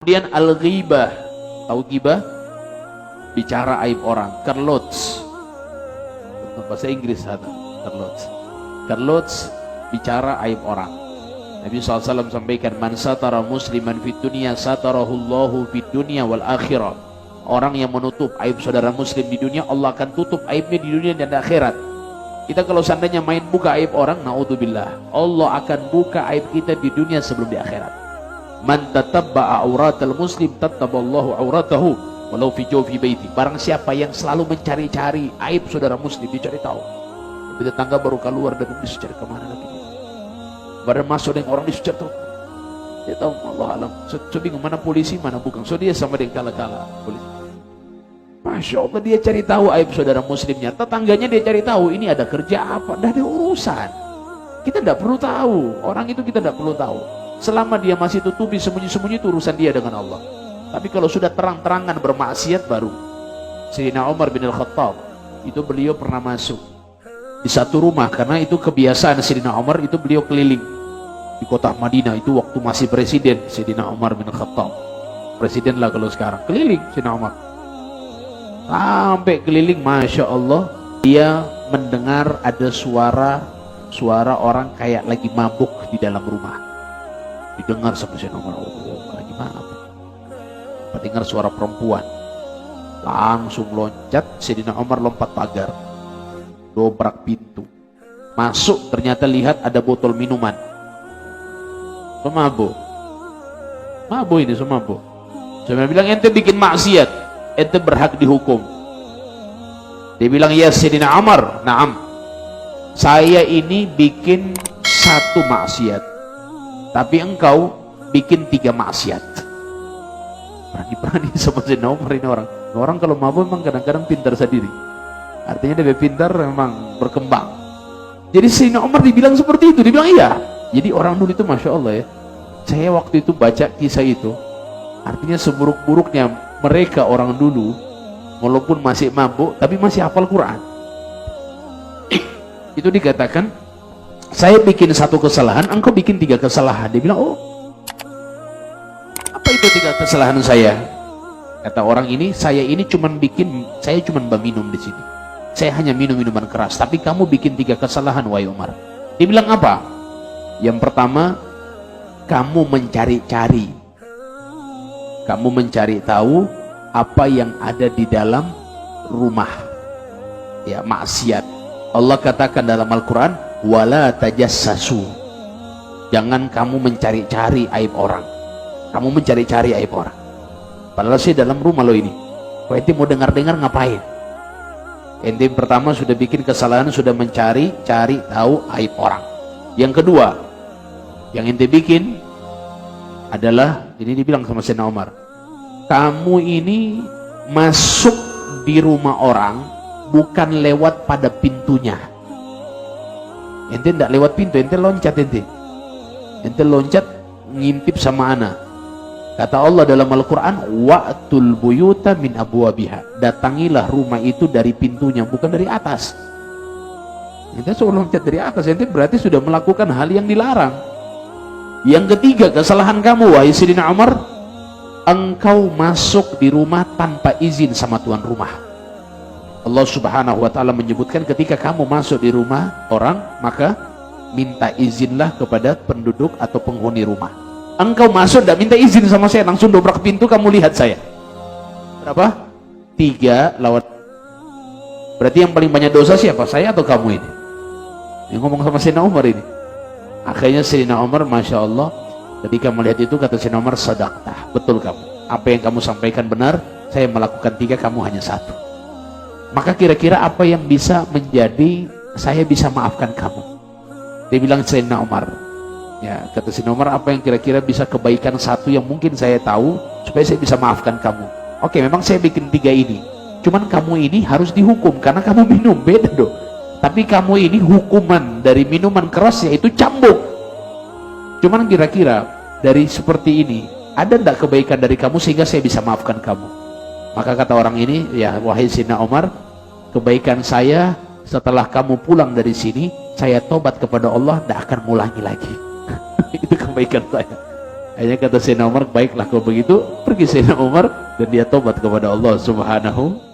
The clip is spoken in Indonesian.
Kemudian al-ghibah, tahu ghibah? Bicara aib orang, kerlots. Untuk bahasa Inggris ada kerlots. Kerlots bicara aib orang. Nabi SAW sampaikan, man satara musliman fid dunya satarahullahu fid dunya wal akhirah. Orang yang menutup aib saudara muslim di dunia, Allah akan tutup aibnya di dunia dan akhirat. Kita kalau seandainya main buka aib orang, naudzubillah, Allah akan buka aib kita di dunia sebelum di akhirat. Man tatabba'a auratal muslim tatabballahu auratahu walau fi jawfi baiti. Barang siapa yang selalu mencari-cari aib saudara muslim, dicari tahu. Tapi tetangga baru keluar dari rumah, dicari kemana lagi. Baru masuk dengan orang, dicari tahu. Dia tahu, Allah alam. So bingung mana polisi, mana bukan. So dia sama dengan kala-kala polisi. Masya Allah, dia cari tahu aib saudara muslimnya. Tetangganya dia cari tahu, ini ada kerja apa, dah ada urusan. Kita tidak perlu tahu. Orang itu kita tidak perlu tahu. Selama dia masih tutupi sembunyi-sembunyi, itu urusan dia dengan Allah. Tapi kalau sudah terang-terangan bermaksiat, baru. Sayyidina Umar bin Al-Khattab, itu beliau pernah masuk di satu rumah, karena itu kebiasaan Sayyidina Umar, itu beliau keliling di kota Madinah. Itu waktu masih presiden Sayyidina Umar bin Al-Khattab. Presiden lah kalau sekarang, keliling Sayyidina Umar. Sampai keliling, Masya Allah, dia mendengar ada suara orang kayak lagi mabuk di dalam rumah. Didengar sama Sayyidina Umar, lagi mabuk. Dengar suara perempuan, langsung loncat. Sayyidina Umar lompat pagar, dobrak pintu, masuk. Ternyata lihat ada botol minuman. Semabuk, mabuk ini semabuk. Saya bilang, ente bikin maksiat, ente berhak dihukum. Dia bilang, ya Sayyidina Umar, naam, saya ini bikin satu maksiat, tapi engkau bikin 3 maksiat. Berani-berani sama Sayyidina Umar ini orang. Orang kalau mabuk memang kadang-kadang pintar sendiri. Artinya dia pintar, memang berkembang. Jadi Sayyidina Umar dibilang seperti itu. Dibilang iya. Jadi orang dulu itu Masya Allah ya. Saya waktu itu baca kisah itu. Artinya seburuk-buruknya mereka orang dulu, walaupun masih mabuk, tapi masih hafal Quran. Itu dikatakan, saya bikin 1 kesalahan, engkau bikin 3 kesalahan. Dia bilang, oh, apa itu 3 kesalahan saya? Kata orang ini, saya cuman minum di sini. Saya hanya minum minuman keras, tapi kamu bikin 3 kesalahan, wahai Umar. Dia bilang apa? Yang pertama, kamu mencari-cari. Kamu mencari tahu apa yang ada di dalam rumah. Ya, maksiat. Allah katakan dalam Al-Quran, wala tajassasu. Jangan kamu mencari-cari aib orang. Kamu mencari-cari aib orang. Padahal sih dalam rumah lo ini. Kok ente mau dengar-dengar ngapain? Ente pertama sudah bikin kesalahan, sudah mencari-cari tahu aib orang. Yang kedua, yang ente bikin adalah, ini dibilang sama Sayyidina Umar, kamu ini masuk di rumah orang bukan lewat pada pintunya. Ente tidak lewat pintu, ente loncat. Ente loncat ngintip sama anak. Kata Allah dalam Al-Quran, wa'tul buyuta min abwabiha. Datangilah rumah itu dari pintunya, bukan dari atas. Ente suruh loncat dari atas, ente berarti sudah melakukan hal yang dilarang. Yang ketiga, kesalahan kamu, wahai Sayyidina Umar, engkau masuk di rumah tanpa izin sama tuan rumah. Allah Subhanahu wa ta'ala menyebutkan, ketika kamu masuk di rumah orang, maka minta izinlah kepada penduduk atau penghuni rumah. Engkau masuk tidak minta izin sama saya, langsung dobrak pintu, kamu lihat saya. Berapa? 3 lawan. Berarti yang paling banyak dosa siapa? Saya atau kamu ini? Yang ngomong sama Sayyidina Umar ini. Akhirnya Sayyidina Umar, Masya Allah, ketika melihat itu, kata Sayyidina Umar, sadaqtah, betul kamu. Apa yang kamu sampaikan benar, saya melakukan 3, kamu hanya 1. Maka kira-kira apa yang bisa menjadi saya bisa maafkan kamu? Dia bilang Sayyidina Umar, ya, kata Sayyidina Umar, apa yang kira-kira bisa kebaikan 1 yang mungkin saya tahu supaya saya bisa maafkan kamu? Oke, memang saya bikin 3 ini, cuman kamu ini harus dihukum karena kamu minum, beda dong. Tapi kamu ini hukuman dari minuman keras, yaitu cambuk. Cuman kira-kira dari seperti ini ada tidak kebaikan dari kamu sehingga saya bisa maafkan kamu? Maka kata orang ini, ya wahai Sayyidina Umar, kebaikan saya setelah kamu pulang dari sini, saya tobat kepada Allah, tidak akan mengulangi lagi. Itu kebaikan saya. Hanya kata Sayyidina Umar, baiklah kalau begitu, pergi Sayyidina Umar dan dia tobat kepada Allah Subhanahu